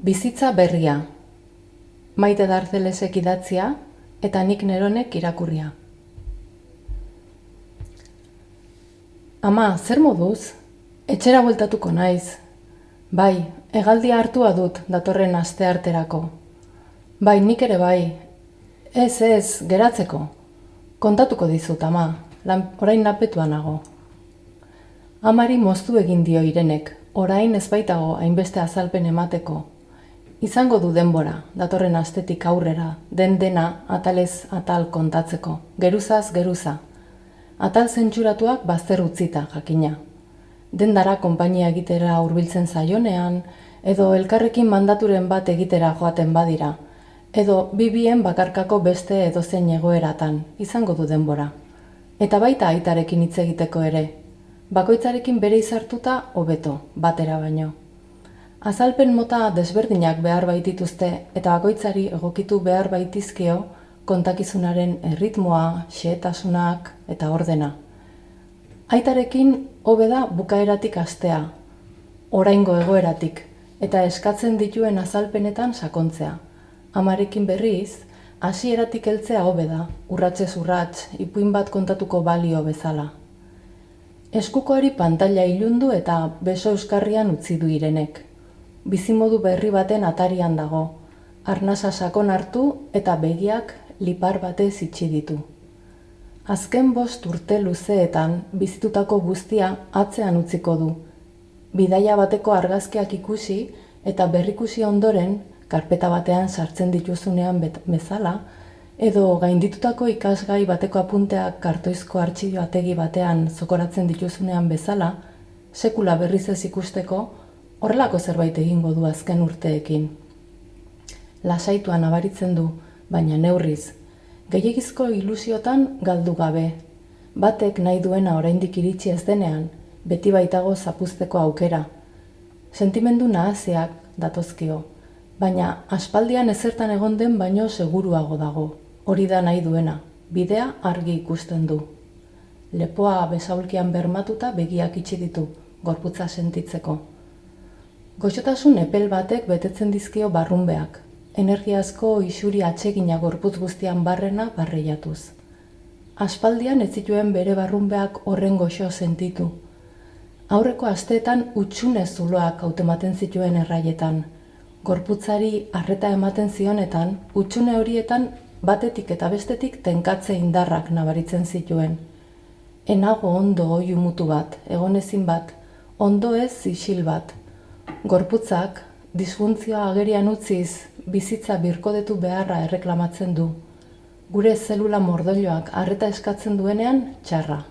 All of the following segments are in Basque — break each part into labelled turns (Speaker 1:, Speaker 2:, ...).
Speaker 1: Bizitza berria, Maite Darzelesek idatzia eta nik neronek irakurria. Ama, zer moduz? Etxera bueltatuko naiz. Bai, hegaldia hartua dut datorren astearterako. Bai, nik ere bai. Ez, geratzeko. Kontatuko dizut, ama, orain napetua nago. Amari moztu egin dio Irenek, orain ez baitago hainbeste azalpen emateko. Izango du denbora, datorren astetik aurrera, dena atalez atal kontatzeko, geruzaz geruza. Atal zentsuratuak bazter utzita, jakina. Dendara konpainia egitera hurbiltzen zaionean, edo elkarrekin mandaturen bat egitera joaten badira, edo bibien bakarkako beste edozein egoeratan, izango du denbora. Eta baita aitarekin hitz egiteko ere, bakoitzarekin bere izartuta hobeto, batera baino. Azalpen mota desberdinak behar baitituzte eta bakoitzari egokitu behar baitizkio kontakizunaren erritmoa, xehetasunak eta ordena. Aitarekin hobe da bukaeratik hastea, oraingo egoeratik, eta eskatzen dituen azalpenetan sakontzea. Amarekin berriz, hasieratik heltzea hobe da, urratsez urrats, ipuin bat kontatuko balio bezala. Eskukoari pantaila ilundu eta beso euskarrian utzi du Irenek. Bizimodu berri baten atarian dago, arnasa sakon hartu eta begiak lipar batez itxi ditu. Azken 5 urte luzeetan bizitutako guztia atzean utziko du. Bidaia bateko argazkiak ikusi eta berrikusi ondoren, karpeta batean sartzen dituzunean bezala, edo gainditutako ikasgai bateko apunteak kartoizko artxibategi batean zokoratzen dituzunean bezala, sekula berriz ez ikusteko, horrelako zerbait egingo du azken urteekin. Lasaitua nabaritzen du, baina neurriz. Gehiegizko ilusiotan galdu gabe. Batek nahi duena oraindik iritsi ez denean, beti baitago zapuzteko aukera. Sentimendu nahaziak datozkio, baina aspaldian ezertan egon den baino seguruago dago. Hori da nahi duena, bidea argi ikusten du. Lepoa besaulkian bermatuta begiak itxi ditu, gorputza sentitzeko. Goxotasun epel batek betetzen dizkio barrunbeak, energiazko isuri atsegina gorputz guztian barrena barreiatuz. Aspaldian ez zituen bere barrunbeak horren goxo sentitu. Aurreko asteetan hutsune zuloak hautematen zituen erraietan. Gorputzari arreta ematen zionetan, hutsune horietan batetik eta bestetik tenkatze indarrak nabaritzen zituen. Enago ondo oihu mutu bat, egonezin bat, ondo ez isil bat. Gorputzak, disfuntzioa agerian utziz, bizitza birkodetu beharra erreklamatzen du. Gure zelula mordoiloak arreta eskatzen duenean, txarra.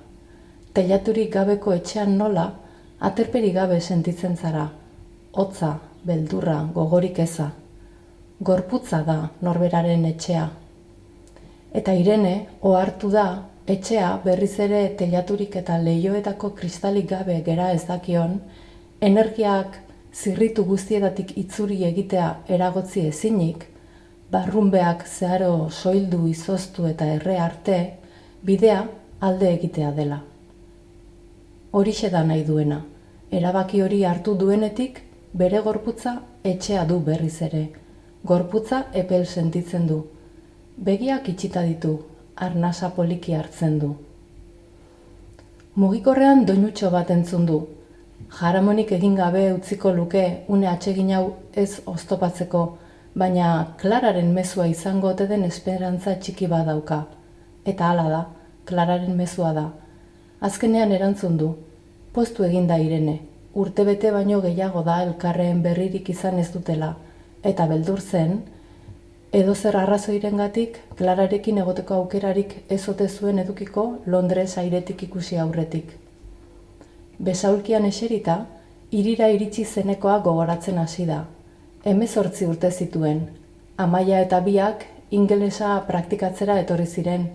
Speaker 1: Teilaturik gabeko etxean nola, aterperik gabe sentitzen zara. Hotza, beldurra, gogorik eza. Gorputza da norberaren etxea. Eta Irene, ohartu da, etxea berriz ere teilaturik eta leihoetako kristalik gabe gera ez dakion, energiak zirritu guztietatik itzuri egitea eragotzi ezinik, barrunbeak zeharo soildu izoztu eta erre arte, bidea alde egitea dela. Horixe da nahi duena, erabaki hori hartu duenetik, bere gorputza etxea du berriz ere, gorputza epel sentitzen du. Begiak itxita ditu, arnasa poliki hartzen du. Mugikorrean doinutxo bat entzun du. Jaramonik egin gabe utziko luke une atsegin hau ez oztopatzeko, baina Klararen mezua izango ote den esperantza txiki bat dauka. Eta hala da, Klararen mezua da. Azkenean erantzun du, poztu egin da Irene, urtebete baino gehiago da elkarreen berririk izan ez dutela, eta beldur zen, edozer arrazoirengatik Klararekin egoteko aukerarik ez ote zuen edukiko Londres airetik ikusi aurretik. Besaulkian eserita, hirira iritsi zenekoa gogoratzen hasi da. 18 urte zituen, Amaia eta biak ingelesa praktikatzera etorri ziren.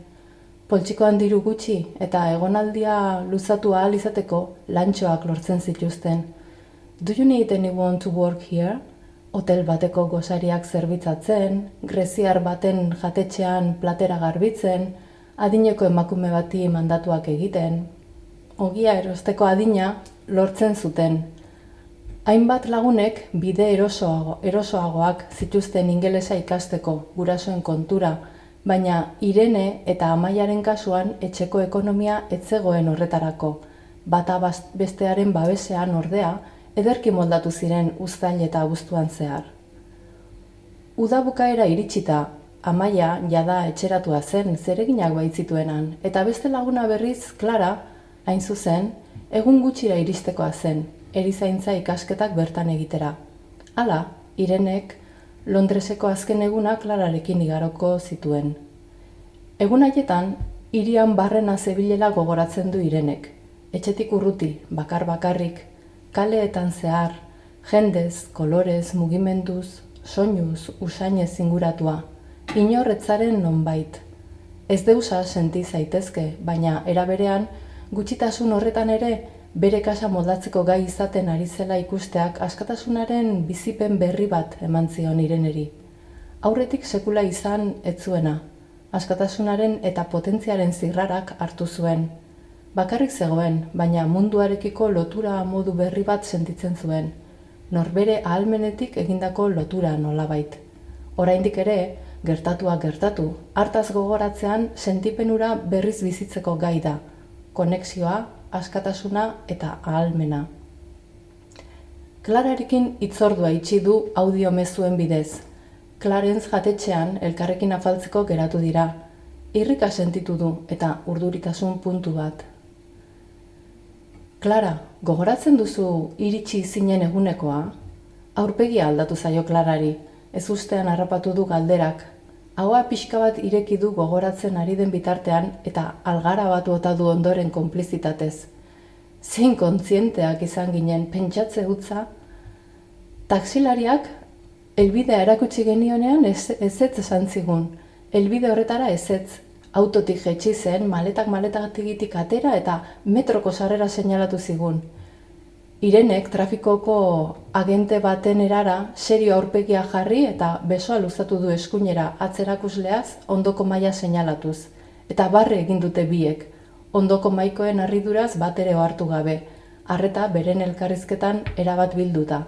Speaker 1: Poltsikoan diru gutxi eta egonaldia luzatu ahal izateko lantxoak lortzen zituzten. Do you need anyone to work here? Hotel bateko gosariak zerbitzatzen, greziar baten jatetxean platera garbitzen, adineko emakume bati mandatuak egiten. Ogia erosteko adina lortzen zuten. Hainbat lagunek bide erosoagoak zituzten ingelesa ikasteko gurasoen kontura, baina Irene eta Amaiaren kasuan etxeko ekonomia ez zegoen horretarako. Bata bestearen babesean ordea, ederki moldatu ziren uztail eta abuztuan zehar. Uda bukaera iritsita, Amaia jada etxeratua zen zereginak baitzituenan, eta beste laguna berriz, Clara, hain zuzen, egun gutxira iristekoa zen, erizaintza ikasketak bertan egitera. Hala, Irenek Londreseko azken eguna Clararekin igaroko zituen. Egun haietan, hirian barrena zebilela gogoratzen du Irenek. Etxetik urruti, bakar-bakarrik, kaleetan zehar, jendez, kolorez, mugimenduz, soinuz, usainez inguratua, inorretzaren nonbait. Ez deusa senti zaitezke, baina eraberean, gutxitasun horretan ere, bere kasa moldatzeko gai izaten ari zela ikusteak askatasunaren bizipen berri bat eman zion Ireneri. Aurretik sekula izan ez zuena, askatasunaren eta potentziaren zirrarak hartu zuen. Bakarrik zegoen, baina munduarekiko lotura modu berri bat sentitzen zuen, norbere ahalmenetik egindako lotura nolabait. Oraindik ere, gertatuak gertatu, hartaz gogoratzean sentipenura berriz bizitzeko gai da, konexioa, askatasuna eta ahalmena. Clararekin hitzordua itxi du audio mezuen bidez. Clarence jatetxean elkarrekin afaltzeko geratu dira. Irrika sentitu du eta urduritasun puntu bat. Clara, gogoratzen duzu iritsi zinen egunekoa? Aurpegia aldatu zaio Clarari, ez ustean harrapatu du galderak. Ahoa pixka bat ireki du gogoratzen ari den bitartean eta algara bat bota du ondoren konplizitatez. Zein kontzienteak izan ginen pentsatze hutza? Taksilariak helbidea erakutsi genionean ezetz esan zigun. Helbide horretara ezetz. Autotik jaitsi zen, maletatigitik atera eta metroko sarrera seinalatu zigun. Irenek trafikoko agente baten erara serio aurpegia jarri eta besoa luzatu du eskuinera atzerakusleaz ondoko maila seinalatuz. Eta barre egin dute biek, ondoko maikoen harriduraz bat ere ohartu gabe, arreta beren elkarrizketan erabat bilduta.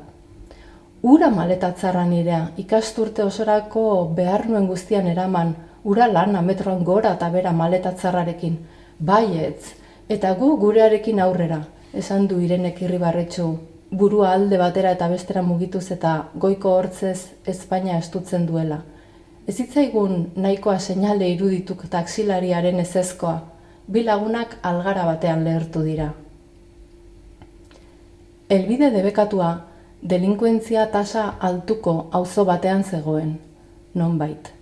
Speaker 1: Ura maletatzarra nirea, ikasturte osorako behar nuen guztian eraman, ura lana metroan gora eta bera maletatzarrarekin. Baietz, eta gu gurearekin aurrera, esan du Irenek irribarretsu, burua alde batera eta bestera mugituz eta goiko hortzez Espainia estutzen duela. Ez zitzaigun nahikoa seinale irudituk taksilariaren ezezkoa, bi lagunak algara batean lehertu dira. Helbide debekatua, delinkuentzia tasa altuko auzo batean zegoen, nonbait.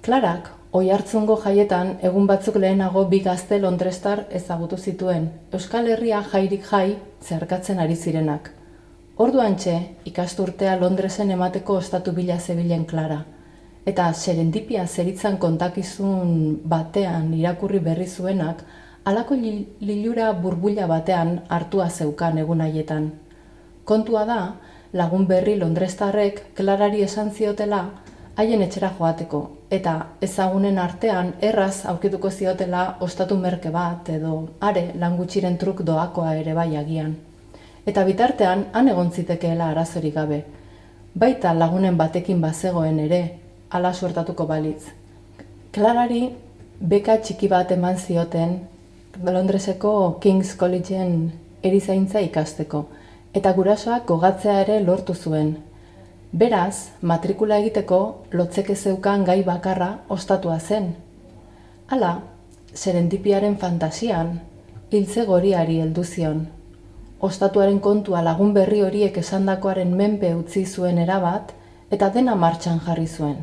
Speaker 1: Clarak, Oiartzungo jaietan egun batzuk lehenago bi gazte londrestar ezagutu zituen, Euskal Herria jairik jai zeharkatzen ari zirenak. Orduantxe, ikasturtea Londresen emateko ostatu bila zebilen Clara, eta serendipia zeritzan kontakizun batean irakurri berri zuenak, halako lilura burbuila batean hartua zeukan egun haietan. Kontua da, lagun berri londrestarrek Clarari esan ziotela haien etxera joateko, eta ezagunen artean erraz aurkituko ziotela ostatu merke bat edo are lan gutxiren truk doakoa ere bai agian. Eta bitartean han egon zitekeela arazorik gabe. Baita lagunen batekin bazegoen ere, hala suertatuko balitz. Clarari beka txiki bat eman zioten Londreseko King's Collegeen erizaintza ikasteko, eta gurasoak gogatzea ere lortu zuen. Beraz, matrikula egiteko lotzeke zeukan gai bakarra ostatua zen. Hala, serendipiaren fantasian, hiltze goriari heldu zion. Ostatuaren kontua lagun berri horiek esandakoaren menpe utzi zuen erabat eta dena martxan jarri zuen.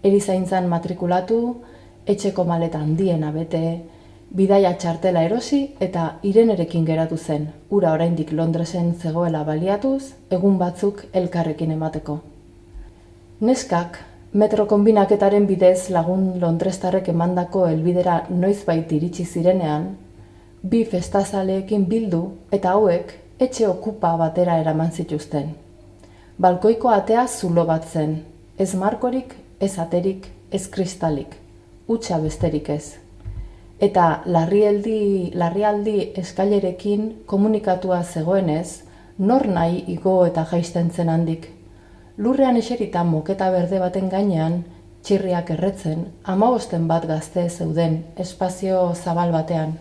Speaker 1: Erizaintzan matrikulatu, etxeko maleta handiena bete, bidaia txartela erosi eta Irenerekin geratu zen, ura oraindik Londresen zegoela baliatuz, egun batzuk elkarrekin emateko. Neskak, metro konbinaketaren bidez lagun londrestarrek emandako helbidera noizbait iritsi zirenean, bi festazaleekin bildu eta hauek etxe okupa batera eraman zituzten. Balkoiko atea zulo bat zen, ez markorik, ez aterik, ez kristalik, hutsa besterik ez. Eta larrialdi eskailerekin komunikatua zegoenez, Nor nahi igo eta jaisten zen handik. Lurrean eserita moketa berde baten gainean, txirriak erretzen, 15 bat gazte zeuden espazio zabal batean.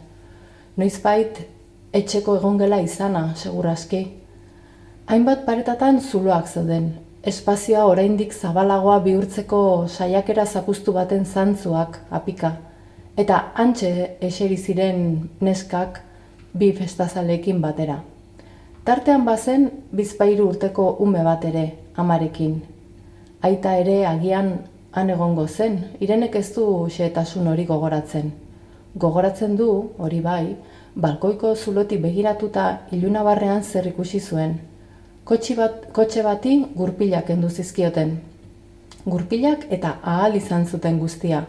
Speaker 1: Noizbait etxeko egongela izana, segurazki. Hainbat paretatan zuloak zeuden, espazioa oraindik zabalagoa bihurtzeko saiakera zapuztu baten zantzuak apika, eta hantxe eseri ziren neskak bi festazaleekin batera. Tartean bazen 23 urteko ume bat ere, amarekin. Aita ere agian han egongo zen, Irenek ez du xehetasun hori gogoratzen. Gogoratzen du, hori bai, balkoiko zulotik begiratuta ilunabarrean zer ikusi zuen. Kotxe bati gurpilak kendu zizkioten. Gurpilak eta ahal izan zuten guztia.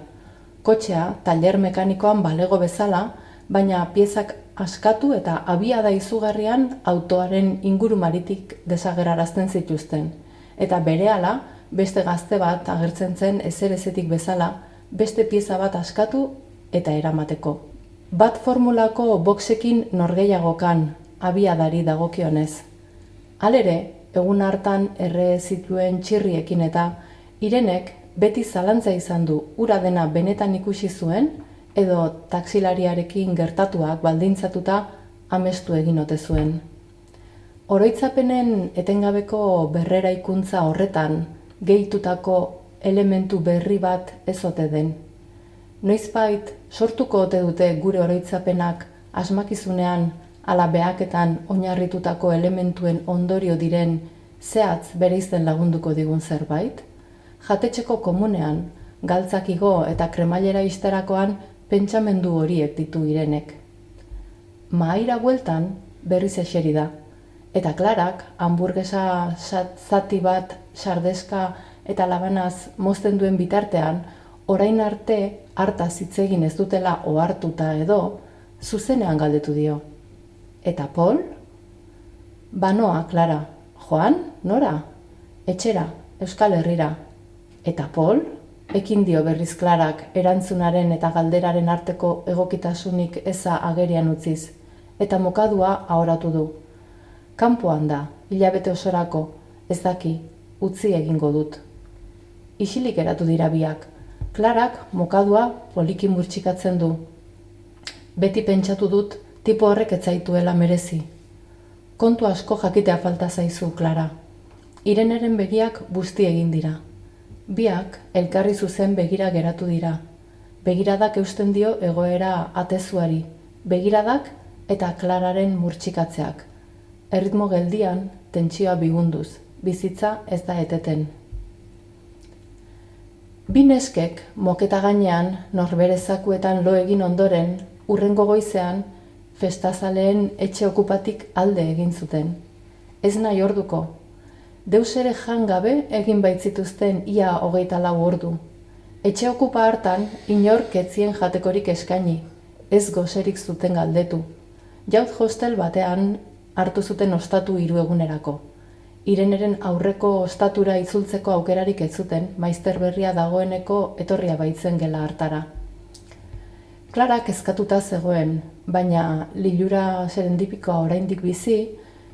Speaker 1: Kotxea tailer mekanikoan balego bezala, baina piezak askatu eta abiada izugarrian autoaren ingurumaritik desagerarazten zituzten. Eta berehala, beste gazte bat agertzen zen ezerezetik bezala, beste pieza bat askatu eta eramateko. Bat formulako boxekin norgehiagokan, abiadari dagokionez. Halere, egun hartan erre zituen txirriekin eta Irenek beti zalantza izan du hura dena benetan ikusi zuen edo taksilariarekin gertatuak baldintzatuta amestu egin ote zuen. Oroitzapenen etengabeko berreraikuntza horretan gehitutako elementu berri bat ez ote den. Noizbait sortuko ote dute gure oroitzapenak asmakizunean ala behaketan oinarritutako elementuen ondorio diren zehatz bereizten lagunduko digun zerbait? Jatetxeko komunean, galtzak igo eta kremailera izterakoan pentsamendu horiek ditu Irenek. Mahaira bueltan berriz eseri da, eta Klarak hamburguesa zati bat sardeska eta labanaz mozten duen bitartean, orain arte hartaz hitz egin ez dutela ohartuta edo, zuzenean galdetu dio. Eta Pol? Banoa, Klara. Joan, nora? Etxera, Euskal Herrira. Eta Pol? Ekin dio berriz Klarak erantzunaren eta galderaren arteko egokitasunik eza agerian utziz, eta mokadua ahoratu du. Kanpoan da, hilabete osorako, ez daki, utzi egingo dut. Isilik geratu dira biak. Klarak mokadua poliki murtsikatzen du. Beti pentsatu dut, tipo horrek ez zaituela merezi. Kontu asko jakitea falta zaizu, Klara. Ireneren begiak busti egin dira. Biak elkarri zuzen begira geratu dira. Begiradak eusten dio egoera atezuari. Begiradak eta Klararen murtsikatzeak. Erritmo geldian, tentsioa bigunduz. Bizitza ez da eteten. Bi neskek moketa gainean norbere zakuetan lo egin ondoren, hurrengo goizean, festazaleen etxe okupatik alde egin zuten. Ez nahi orduko. Deus ere jan gabe egin baitzituzten ia 24 ordu. Etxe okupa hartan inork ez zien jatekorik eskaini, ez goserik zuten galdetu. Jaut hostel batean hartu zuten ostatu 3 egunerako. Ireneren aurreko ostatura itzultzeko aukerarik ez zuten, maizter berria dagoeneko etorria baitzen gela hartara. Klarak kezkatuta zegoen, baina lilura serendipikoa oraindik bizi,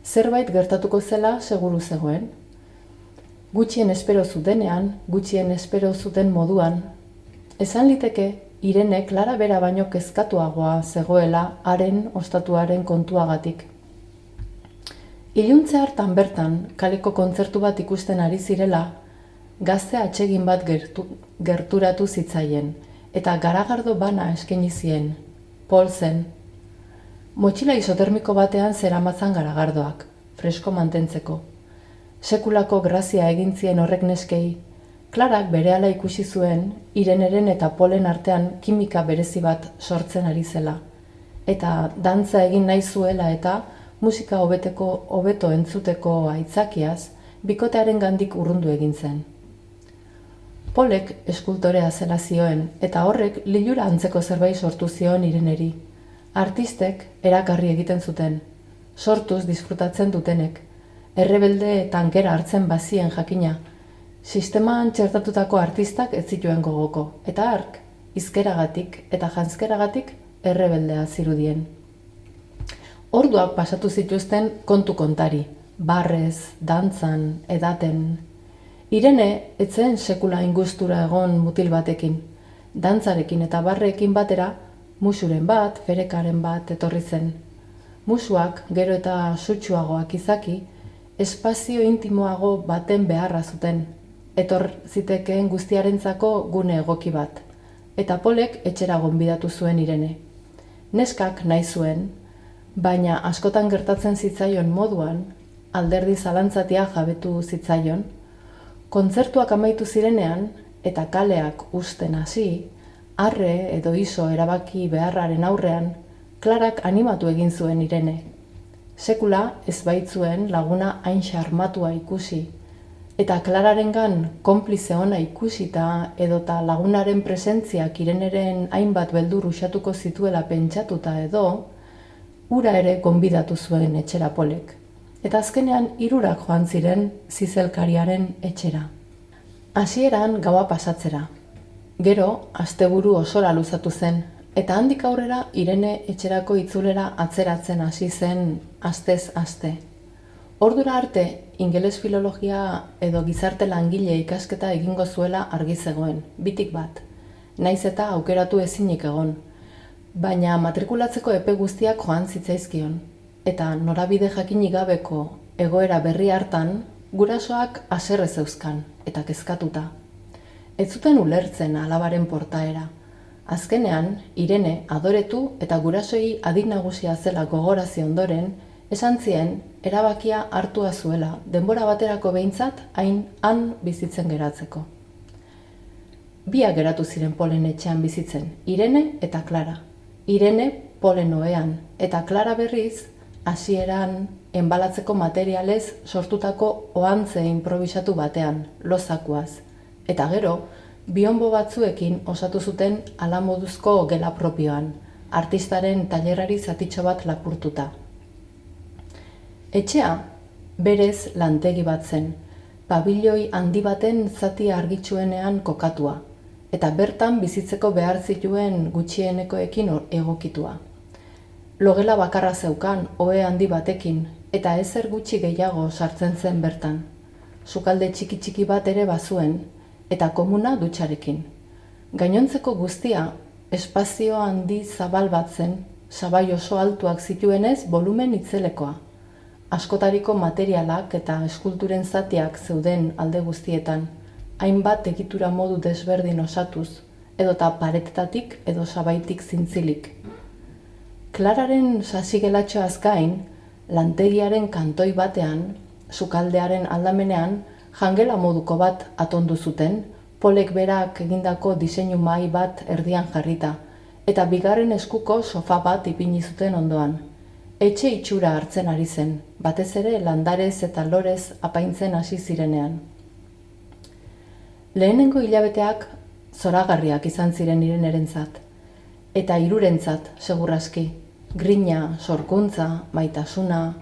Speaker 1: zerbait gertatuko zela seguru zegoen. Gutxien espero zutenean, gutxien espero zuten moduan. Esan liteke, Irene Klara bera baino kezkatuagoa zegoela haren ostatuaren kontuagatik. Iluntze hartan bertan, kaleko kontzertu bat ikusten ari zirela, gazte atsegin bat gerturatu zitzaien, eta garagardo bana eskaini zien, Pol zen. Motxila isotermiko batean zeramatzan garagardoak, fresko mantentzeko. Sekulako grazia egin zien horrek neskei, Klarak berehala ikusi zuen, Ireneren eta Polen artean kimika berezi bat sortzen ari zela, eta dantza egin nahi zuela eta musika hobeto entzuteko aitzakiaz, bikotearen gandik urrundu egin zen. Polek eskultorea zela zioen, eta horrek lilura antzeko zerbait sortu zion Ireneri. Artistek erakarri egiten zuten, sortuz disfrutatzen dutenek, errebelde tankera hartzen bazien jakina, sisteman txertatutako artistak ez zituen gogoko, eta hark, hizkeragatik eta janzkeragatik errebeldea zirudien. Orduak pasatu zituzten kontu kontari, barrez, dantzan, edaten. Irene etzen sekula ingustura egon mutil batekin, dantzarekin eta barreekin batera, musuren bat, ferekaren bat etorri zen. Musuak gero eta sutsuagoak izaki, espazio intimoago baten beharra zuten, etor zitekeen guztiarentzako gune egoki bat, eta Polek etxera gonbidatu zuen Irene. Neskak nahi zuen, baina askotan gertatzen zitzaion moduan, alderdi zalantzatia jabetu zitzaion, kontzertuak amaitu zirenean eta kaleak uzten hasi, arre edo iso erabaki beharraren aurrean, Klarak animatu egin zuen Irene. Sekula ez baitzuen laguna hain xarmatua ikusi, eta Klararengan konplize ona ikusita edota lagunaren presentziak Ireneren hainbat beldur usatuko zituela pentsatuta edo, hura ere gonbidatu zuen etxera Polek. Eta azkenean hirurak joan ziren zizelkariaren etxera. Hasieran gaua pasatzera. Gero, asteburu osora luzatu zen, eta handik aurrera Irene etxerako itzulera atzeratzen hasi zen astez aste. Ordura arte, ingeles filologia edo gizarte langile ikasketa egingo zuela argi zegoen, bitik bat, naiz eta aukeratu ezinik egon, baina matrikulatzeko epe guztiak joan zitzaizkion, eta norabide jakinik gabeko egoera berri hartan, gurasoak haserre zeuzkan eta kezkatuta. Ez zuten ulertzen alabaren portaera. Azkenean, Irene adoretu eta gurasoei adin nagusia zela gogorazi ondoren, esan zien erabakia hartua zuela, denbora baterako behintzat han bizitzen geratzeko. Biak geratu ziren Polen etxean bizitzen, Irene eta Klara. Irene Polen ohean, eta Klara berriz, hasieran enbalatzeko materialez sortutako ohantze improbisatu batean, lozakuaz. Eta gero, bionbo batzuekin osatu zuten hala moduzko gela propioan, artistaren tailerrari zatitxo bat lapurtuta. Etxea, berez lantegi bat zen, pabilioi handi baten zati argitsuenean kokatua, eta bertan bizitzeko behar zituen gutxienekoekin egokitua. Logela bakarra zeukan, ohe handi batekin, eta ezer gutxi gehiago sartzen zen bertan. Sukalde txiki-txiki bat ere bazuen, eta komuna dutxarekin. Gainontzeko guztia, espazio handi zabal bat zen, sabai oso altuak zituenez volumen itzelekoa. Askotariko materialak eta eskulturen zatiak zeuden alde guztietan, hainbat egitura modu desberdin osatuz, edota paretetatik edo sabaitik zintzilik. Klararen sasigelatxoaz gain, lantegiaren kantoi batean, sukaldearen aldamenean, jangela moduko bat atondu zuten, Polek berak egindako diseinu mahai bat erdian jarrita, eta bigarren eskuko sofa bat ipini zuten ondoan. Etxe itxura hartzen ari zen, batez ere landarez eta lorez apaintzen hasi zirenean. Lehenengo hilabeteak zoragarriak izan ziren Irenerentzat, eta hirurentzat segurraski, grina, sorkuntza, maitasuna,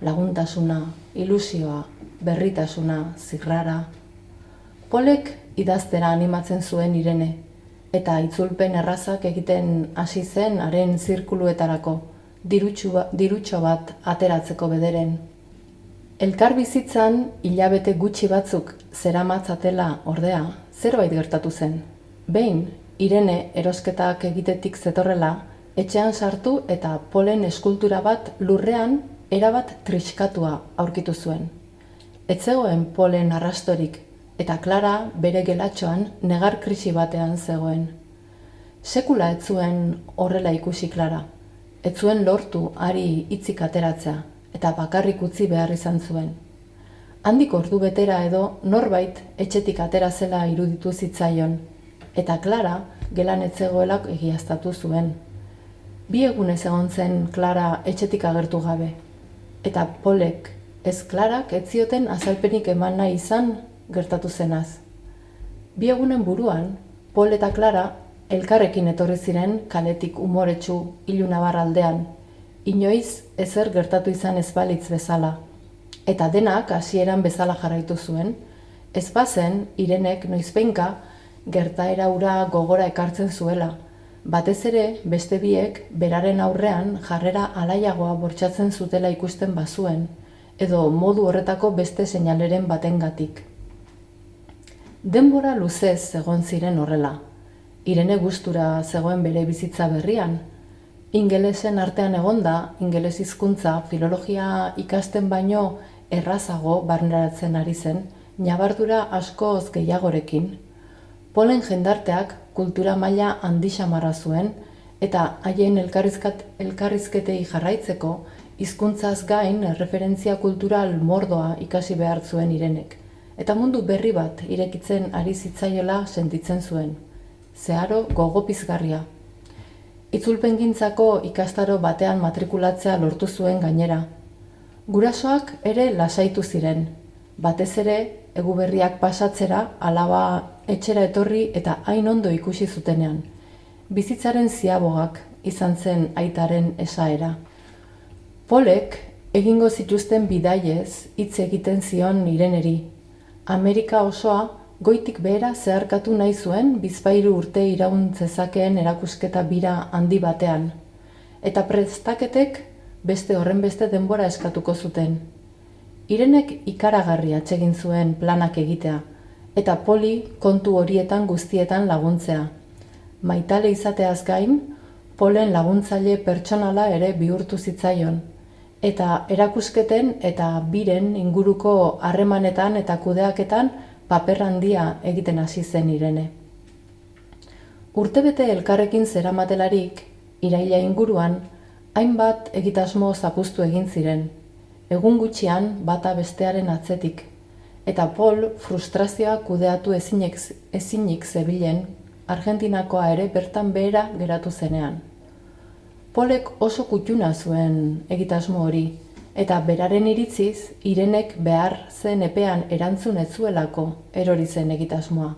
Speaker 1: laguntasuna, ilusioa, berritasuna, zirrara. Polek idaztera animatzen zuen Irene, eta itzulpen errazak egiten hasi zen haren zirkuluetarako, dirutxo bat ateratzeko bederen. Elkar bizitzan hilabete gutxi batzuk zeramatzatela ordea, zerbait gertatu zen. Behin, Irene erosketak egitetik zetorrela, etxean sartu eta Polen eskultura bat lurrean erabat triskatua aurkitu zuen. Ez zegoen Polen arrastorik, eta Klara bere gelatxoan negar krisi batean zegoen. Sekula ez zuen horrela ikusi Klara. Ez zuen lortu hari hitzik ateratzea, eta bakarrik utzi behar izan zuen. Handik ordu betera edo norbait etxetik atera zela iruditu zitzaion, eta Klara gelan ez zegoelak egiaztatu zuen. 2 egunez egon zen Klara etxetik agertu gabe, eta Polek ez Klarak ez zioten azalpenik eman nahi izan gertatu zenaz. 2 egunen buruan, Pol eta Klara elkarrekin etorri ziren kaletik umoretsu ilunabar aldean, inoiz ezer gertatu izan ez balitz bezala, eta denak hasieran bezala jarraitu zuen, ez bazen Irenek noizbehinka gertaera hura gogora ekartzen zuela, batez ere beste biek beraren aurrean jarrera alaiagoa bortxatzen zutela ikusten bazuen, edo modu horretako beste seinaleren batengatik. Denbora luzez egon ziren horrela. Irene gustura zegoen bere bizitza berrian. Ingelesen artean egonda, ingeles hizkuntza filologia ikasten baino errazago barneratzen ari zen, ñabardura askoz gehiagorekin. Polen jendarteak kultura maila handi xamarra zuen, eta haien elkarrizketei jarraitzeko, hizkuntzaz gain erreferentzia kultural mordoa ikasi behar zuen Irenek, eta mundu berri bat irekitzen ari zitzaiola sentitzen zuen. Zeharo gogo pizgarria. Itzulpengintzako ikastaro batean matrikulatzea lortu zuen gainera. Gurasoak ere lasaitu ziren, batez ere Eguberriak pasatzera alaba etxera etorri eta hain ondo ikusi zutenean. Bizitzaren ziabogak izan zen aitaren esaera. Polek egingo zituzten bidaiez hitz egiten zion Ireneri. Amerika osoa goitik behera zeharkatu nahi zuen bizpahiru urte iraun zezakeen erakusketa bira handi batean. Eta prestaketek beste horrenbeste denbora eskatuko zuten. Irenek ikaragarri atsegin zuen planak egitea, eta Poli kontu horietan guztietan laguntzea. Maitale izateaz gain, Polen laguntzaile pertsonala ere bihurtu zitzaion, eta erakusketen eta biren inguruko harremanetan eta kudeaketan paper handia egiten hasi zen Irene. Urtebete elkarrekin zeramatelarik, iraila inguruan, hainbat egitasmo zapuztu egin ziren, egun gutxian bata bestearen atzetik, eta Pol frustrazioa kudeatu ezinik zebilen, Argentinakoa ere bertan behera geratu zenean. Polek oso kutxuna zuen egitasmo hori, eta beraren iritziz, Irenek behar zen epean erantzun ez zuelako erori zen egitasmoa.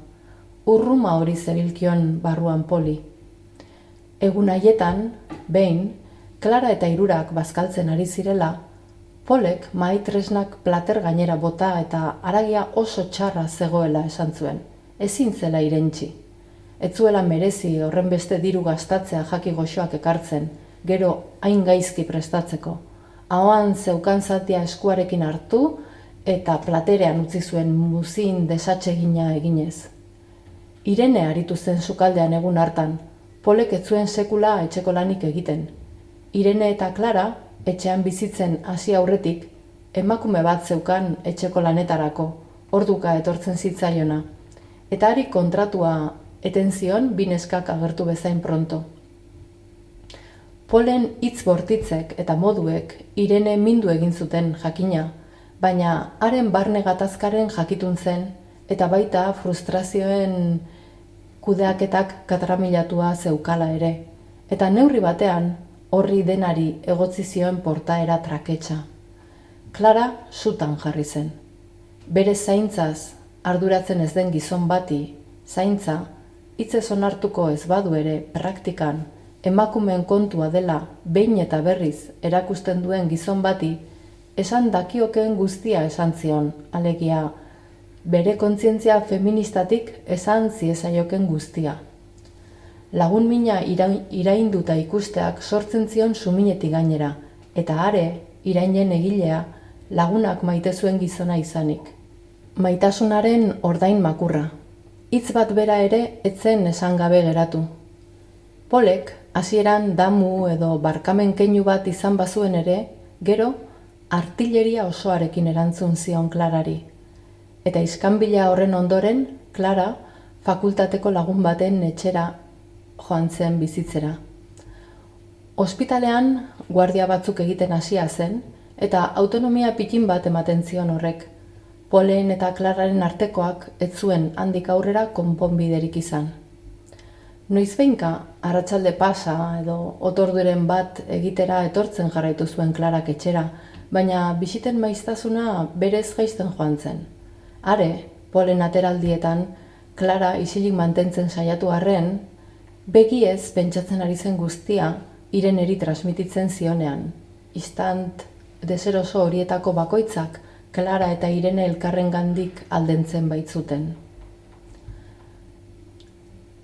Speaker 1: Urruma hori zebilkion barruan Poli. Egun haietan, behin, Klara eta hirurak bazkaltzen ari zirela, Polek mahai-tresnak plater gainera bota eta haragia oso txarra zegoela esan zuen, ezin zela irentsi. Ez zuela merezi horrenbeste diru gastatzea jaki goxoak ekartzen, gero hain gaizki prestatzeko. Ahoan zeukan zatia eskuarekin hartu eta platerean utzi zuen muzin desatsegina eginez. Irene aritu zen sukaldean egun hartan, Polek ez zuen sekula etxeko lanik egiten. Irene eta Klara, etxean bizitzen hasi aurretik, emakume bat zeukan etxeko lanetarako, orduka etortzen zitzaiona, eta hari kontratua eten zion bi neskak agertu bezain pronto. Polen hitz bortitzek eta moduek Irene mindu egin zuten jakina, baina haren barne gatazkaren jakitun zen, eta baita frustrazioen kudeaketak katramilatua zeukala ere, eta neurri batean, horri denari egotzi zioen portaera traketsa. Klara sutan jarri zen. Bere zaintzaz arduratzen ez den gizon bati, zaintza, hitzez onartuko ez badu ere praktikan, emakumeen kontua dela behin eta berriz erakusten duen gizon bati, esan dakiokeen guztia esan zion, alegia, bere kontzientzia feministatik esan ziezaioken guztia. Lagun mina irainduta ikusteak sortzen zion suminetik gainera, eta are, irainen egilea, lagunak maite zuen gizona izanik. Maitasunaren ordain makurra. Hitz bat bera ere etzen esan gabe geratu. Polek, hasieran damu edo barkamen keinu bat izan bazuen ere, gero, artilleria osoarekin erantzun zion Klarari. Eta iskanbila horren ondoren, Klara, fakultateko lagun baten etxera joan zen bizitzera. Ospitalean guardia batzuk egiten hasia zen, eta autonomia pitin bat ematen zion horrek. Polen eta Klararen artekoak ez zuen handik aurrera konponbiderik izan. Noizbehinka, arratsalde pasa edo otorduren bat egitera etortzen jarraitu zuen Klarak etxera, baina bisiten maiztasuna berez jaisten joan zen. Are, Polen ateraldietan, Klara isilik mantentzen saiatu arren, begiez pentsatzen ari zen guztia Ireneri transmititzen zionean. Istant deseroso horietako bakoitzak Klara eta Irene elkarrengandik aldentzen baitzuten.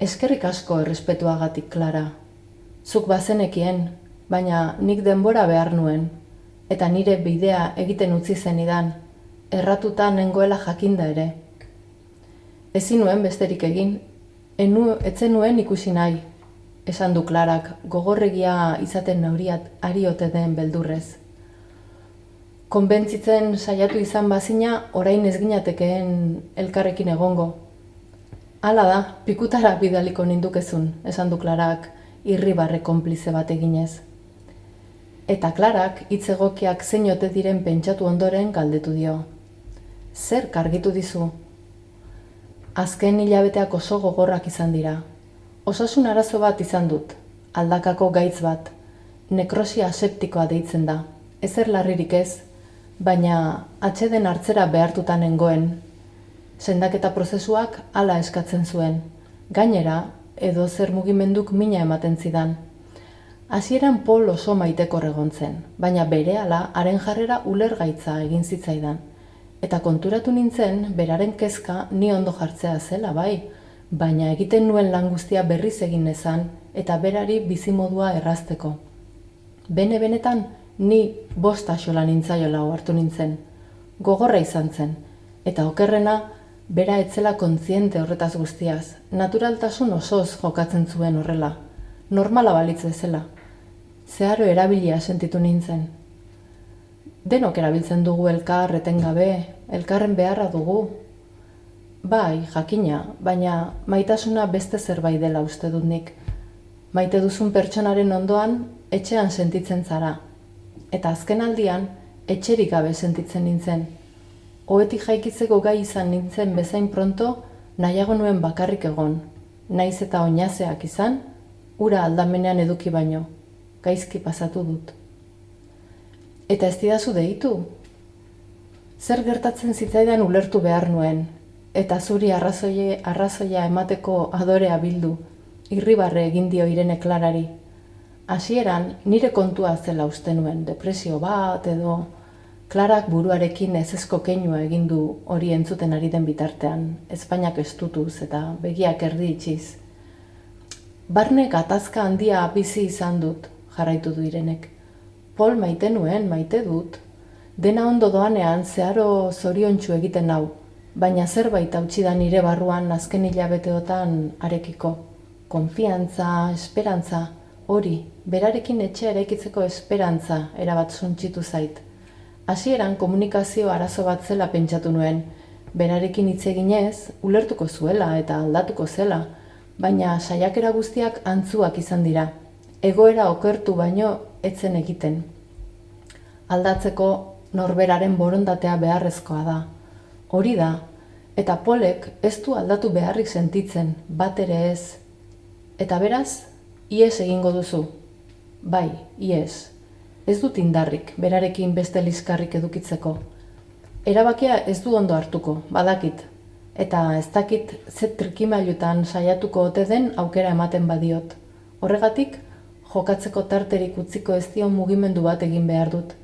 Speaker 1: Eskerrik asko errespetuagatik, Klara. Zuk bazenekien, baina nik denbora behar nuen. eta nire bidea egiten utzi zenidan, erratuta nengoela jakinda ere. Ezin nuen besterik egin, etzen nuen ikusi nahi, esan du Klarak, gogorregia izaten neuriat ari ote den beldurrez. Konbentzitzen saiatu izan bazina, orain ez ginatekeen elkarrekin egongo. Hala da, pikutara bidaliko nindukezun, esan du Klarak, irribarre konplize bat eginez. Eta Klarak hitz egokiak zein ote diren pentsatu ondoren galdetu dio. Zer kargitu dizu? Azken hilabeteak oso gogorrak izan dira. Osasun arazo bat izan dut, aldakako gaitz bat, nekrosia aseptikoa deitzen da, ezer larririk ez, baina atseden hartzera behartuta nengoen. Sendaketa prozesuak hala eskatzen zuen, gainera edo zer mugimenduk mina ematen zidan. Hasieran Pol oso maitekor egon zen, baina berehala haren jarrera ulergaitza egin zitzaidan. Eta konturatu nintzen, beraren kezka ni ondo jartzea zela bai, baina egiten nuen lan guztia berriz egin nezan eta berari bizimodua errazteko. Benetan, ni 5 axola nintzaiola ohartu nintzen. Gogorra izan zen, eta okerrena, bera etzela kontziente horretaz guztiaz, naturaltasun osoz jokatzen zuen horrela, normala balitz bezala. Zeharo erabilia sentitu nintzen. Denok erabiltzen dugu elkar etengabe, elkarren beharra dugu. Bai, jakina, baina maitasuna beste zerbait dela uste dut nik. Maite duzun pertsonaren ondoan, etxean sentitzen zara. Eta azken aldian, etxerik gabe sentitzen nintzen. Ohetik jaikitzeko gai izan nintzen bezain pronto, nahiago nuen bakarrik egon. Naiz eta oinazeak izan, ura aldamenean eduki baino. Gaizki pasatu dut. Eta ez didazu deitu? Zer gertatzen zitzaidan ulertu behar nuen, eta zuri arrazoia emateko adorea bildu, irribarre egin dio Irene Klarari. Hasieran nire kontua zela uste nuen, depresio bat edo... Klarak buruarekin ezezko keinua egin du hori entzuten ari den bitartean, ezpainak estutuz eta begiak erdi itxiz. Barne gatazka handia bizi izan dut, jarraitu du Irenek. Pol maite nuen, maite dut. Dena ondo doanean zeharo zoriontsu egiten nau, baina zerbait hautsi da nire barruan azken hilabeteotan arekiko. Konfiantza, esperantza, hori, berarekin etxea eraikitzeko esperantza erabat suntsitu zait. Hasieran komunikazio arazo bat zela pentsatu nuen, berarekin hitz eginez, ulertuko zuela eta aldatuko zela, baina saiakera guztiak antzuak izan dira. Egoera okertu baino etzen egiten. Aldatzeko norberaren borondatea beharrezkoa da. Hori da, eta Polek ez du aldatu beharrik sentitzen, bat ere ez. Eta beraz, ihes egingo duzu. Bai, ihes. Ez dut indarrik, berarekin beste liskarrik edukitzeko. Erabakia ez du ondo hartuko, badakit. Eta ez dakit ze trikimailutan saiatuko ote den aukera ematen badiot. Horregatik, jokatzeko tarterik utziko ez dion mugimendu bat egin behar dut.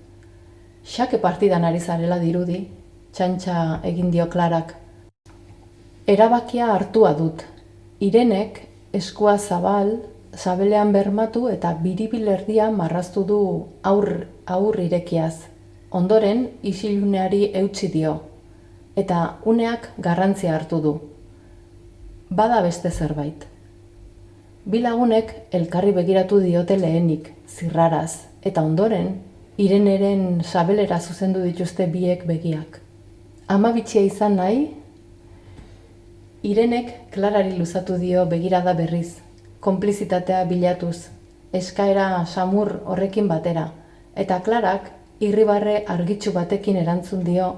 Speaker 1: Xake partidan ari zarela dirudi, txantxa egin dio Klarak. Erabakia hartua dut. Irenek eskua zabal, sabelean bermatu eta biribilerdia marraztu du aur irekiaz. Ondoren, isiluneari eutsi dio. Eta uneak garrantzia hartu du. Bada beste zerbait. Bi lagunek elkarri begiratu diote lehenik, zirraraz, eta ondoren, Ireneren sabelera zuzendu dituzte biek begiak. Ama bitxia izan nahi? Irenek Klarari luzatu dio begirada berriz, konplizitatea bilatuz, eskaera samur horrekin batera, eta Klarak irribarre argitsu batekin erantzun dio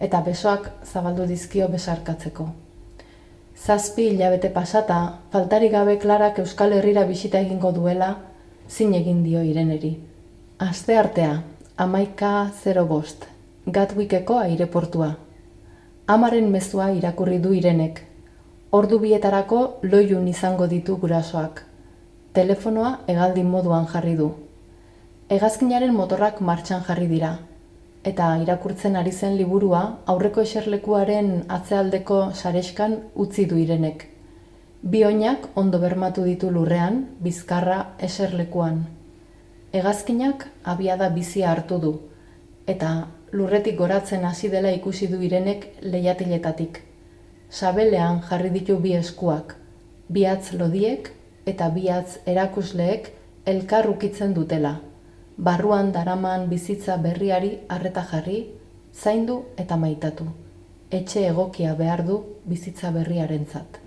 Speaker 1: eta besoak zabaldu dizkio besarkatzeko. 7 hilabete pasata, faltarik gabe Klarak Euskal Herrira bisita egingo duela, zin egin dio Ireneri. Asteartea, 11:05, Gatwickeko aireportua. Amaren mezua irakurri du Irenek. Ordu bietarako Loiun izango ditu gurasoak. Telefonoa hegaldi moduan jarri du. Hegazkinaren motorrak martxan jarri dira. Eta irakurtzen ari zen liburua aurreko eserlekuaren atzealdeko sareskan utzi du Irenek. Bi oinak ondo bermatu ditu lurrean, bizkarra eserlekuan. Hegazkinak abiada bizia hartu du, eta lurretik goratzen hasi dela ikusi du Irenek leihatiletatik. Sabelean jarri ditu bi eskuak, bi hatz lodiek eta bi hatz erakusleek elkar ukitzen dutela. Barruan daraman bizitza berriari arreta jarri, zaindu eta maitatu. Etxe egokia behar du bizitza berriarentzat.